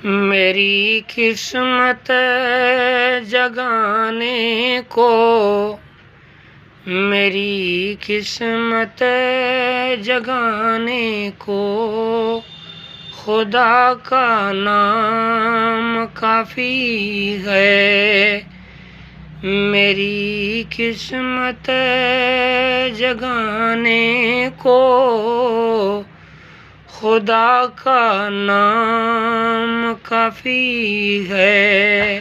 मेरी किस्मत जगाने को, मेरी किस्मत जगाने को खुदा का नाम काफ़ी है। मेरी किस्मत जगाने को खुदा का नाम काफ़ी है।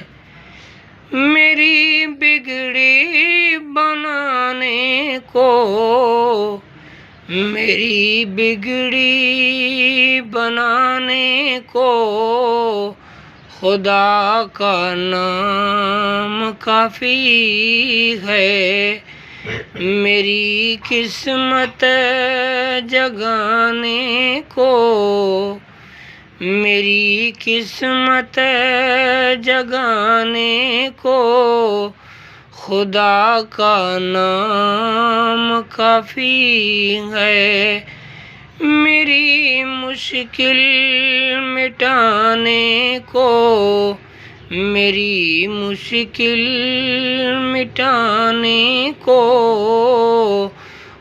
मेरी बिगड़ी बनाने को, मेरी बिगड़ी बनाने को खुदा का नाम काफ़ी है। मेरी किस्मत जगाने को, मेरी किस्मत जगाने को खुदा का नाम काफ़ी है। मेरी मुश्किल मिटाने को, मेरी मुश्किल मिटाने को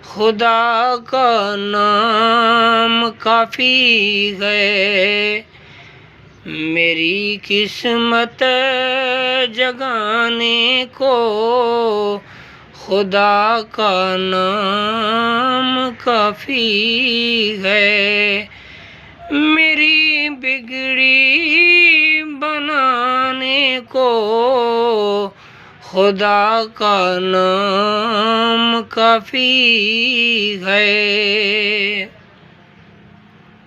खुदा का नाम काफ़ी है। मेरी किस्मत जगाने को खुदा का नाम काफ़ी है। मेरी बिगड़ी बनाने को खुदा का नाम काफ़ी है।